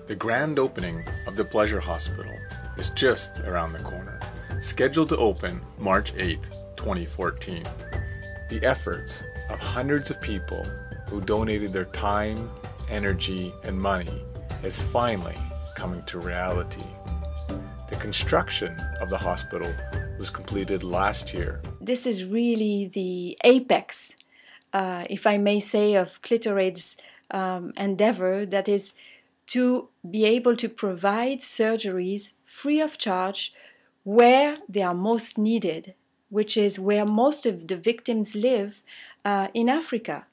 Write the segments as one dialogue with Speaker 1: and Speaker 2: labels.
Speaker 1: The grand opening of the Pleasure Hospital is just around the corner, scheduled to open March 8, 2014. The efforts of hundreds of people who donated their time, energy, and money is finally coming to reality. The construction of the hospital was completed last year.
Speaker 2: This is really the apex, if I may say, of Clitoraid's endeavor, that is to be able to provide surgeries free of charge where they are most needed, which is where most of the victims live in Africa.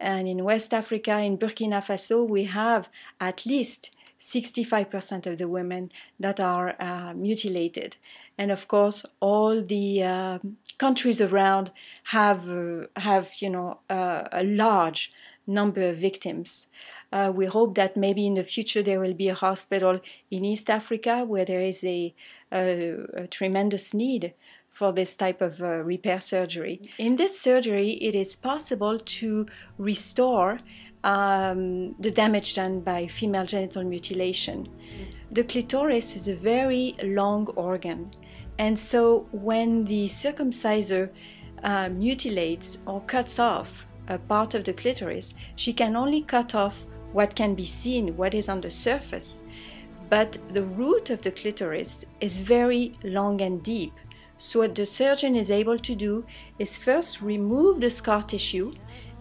Speaker 2: And in West Africa, in Burkina Faso, we have at least 65% of the women that are mutilated. And of course, all the countries around have a large number of victims. We hope that maybe in the future there will be a hospital in East Africa where there is a tremendous need for this type of repair surgery. In this surgery, it is possible to restore the damage done by female genital mutilation. The clitoris is a very long organ, and so when the circumciser mutilates or cuts off a part of the clitoris, she can only cut off what can be seen, what is on the surface. But the root of the clitoris is very long and deep. So what the surgeon is able to do is first remove the scar tissue,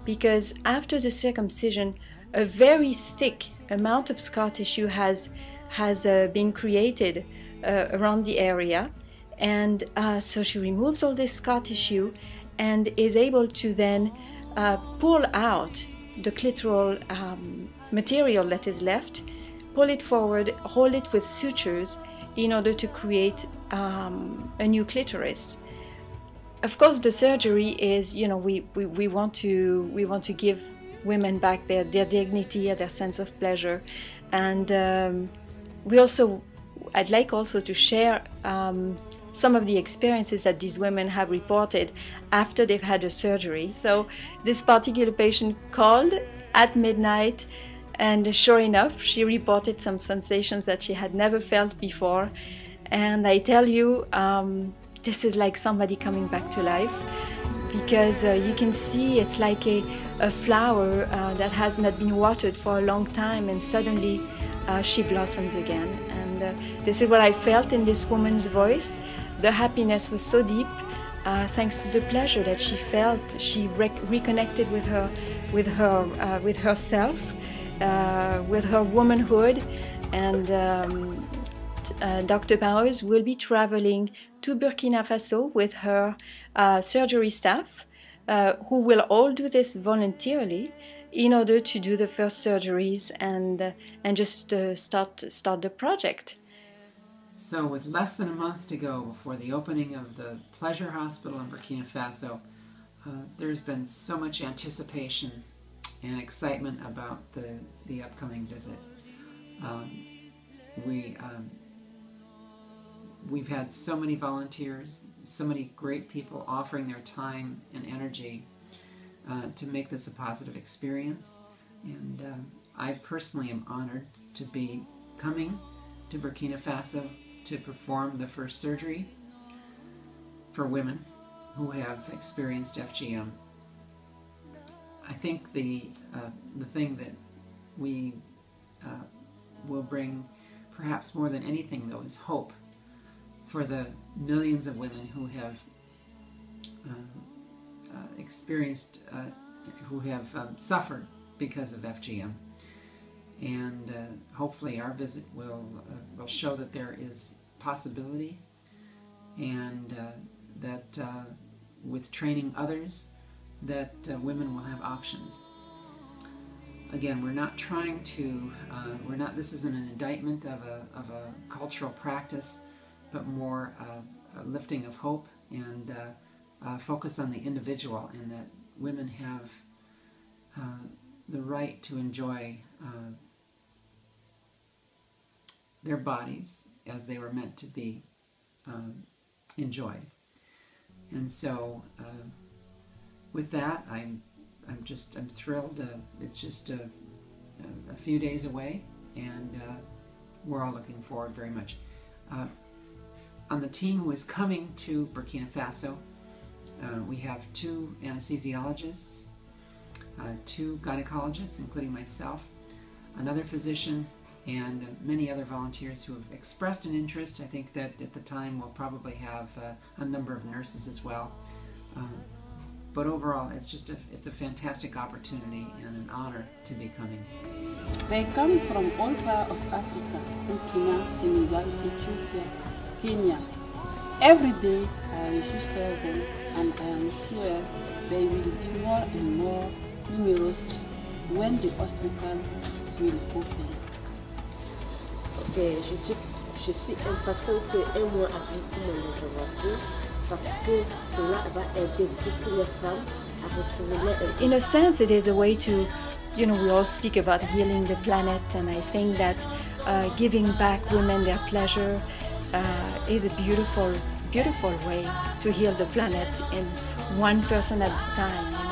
Speaker 2: because after the circumcision, a very thick amount of scar tissue has been created around the area. And so she removes all this scar tissue and is able to then pull out the clitoral material that is left, pull it forward, hold it with sutures in order to create a new clitoris. Of course, the surgery is, we want to give women back their dignity and their sense of pleasure, and I'd like also to share some of the experiences that these women have reported after they've had a surgery. So this particular patient called at midnight, and sure enough, she reported some sensations that she had never felt before. And I tell you, this is like somebody coming back to life, because you can see it's like a flower that has not been watered for a long time, and suddenly she blossoms again. And this is what I felt in this woman's voice. The happiness was so deep, thanks to the pleasure that she felt. She reconnected with herself, with her womanhood. And Dr. Bowers will be traveling to Burkina Faso with her surgery staff, who will all do this voluntarily in order to do the first surgeries and just start the project.
Speaker 3: So with less than a month to go before the opening of the Pleasure Hospital in Burkina Faso, there's been so much anticipation and excitement about the upcoming visit. We've had so many volunteers, so many great people offering their time and energy to make this a positive experience. And I personally am honored to be coming to Burkina Faso to perform the first surgery for women who have experienced FGM. I think the thing that we will bring, perhaps more than anything though, is hope for the millions of women who have experienced, who have suffered because of FGM. And hopefully our visit will show that there is possibility, and that with training others, that women will have options. Again, we're not trying to, this isn't an indictment of a cultural practice, but more a lifting of hope and focus on the individual, and that women have the right to enjoy their bodies as they were meant to be enjoyed. And so with that, I'm thrilled. It's just a few days away, and we're all looking forward very much. On the team who is coming to Burkina Faso, we have 2 anesthesiologists, 2 gynecologists, including myself, another physician, and many other volunteers who have expressed an interest. I think that at the time we'll probably have a number of nurses as well. But overall, it's a fantastic opportunity and an honor to be coming.
Speaker 4: They come from all parts of Africa, Burkina, Senegal, Ethiopia, Kenya. Every day I register them, and I am sure they will be more and more numerous when the hospital will open.
Speaker 5: Okay, je suis impatiente un mois avant mon intervention parce que cela va aider beaucoup les femmes à retrouver leur...
Speaker 2: In a sense, it is a way to, we all speak about healing the planet, and I think that giving back women their pleasure is a beautiful, beautiful way to heal the planet in one person at a time.